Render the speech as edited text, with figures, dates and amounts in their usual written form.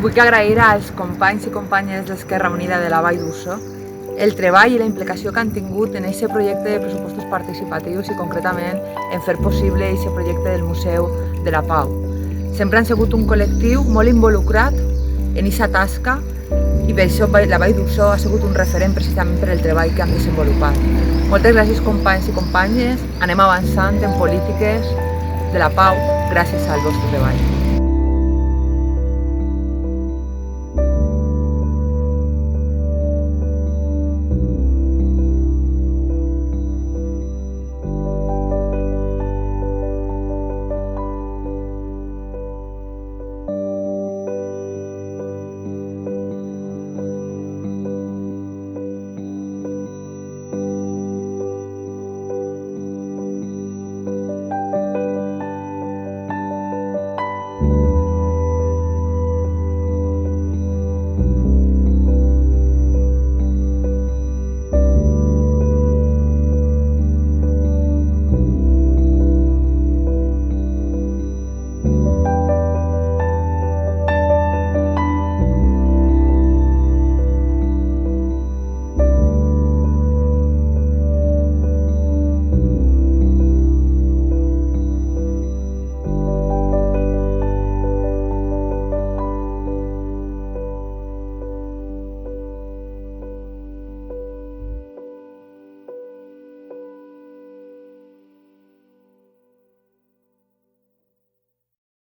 Vull agrair als companys i companyes d'Esquerra Unida de la Vall d'Uso el treball i la implicació que han tingut en aquest projecte de pressupostos participatius i concretament en fer possible aquest projecte del Museu de la Pau. Sempre han sigut un col·lectiu molt involucrat en aquesta tasca i per això la Vall d'Uso ha sigut un referent precisament per el treball que han desenvolupat. Moltes gràcies companys i companyes, anem avançant en polítiques de la pau gràcies al vostre treball.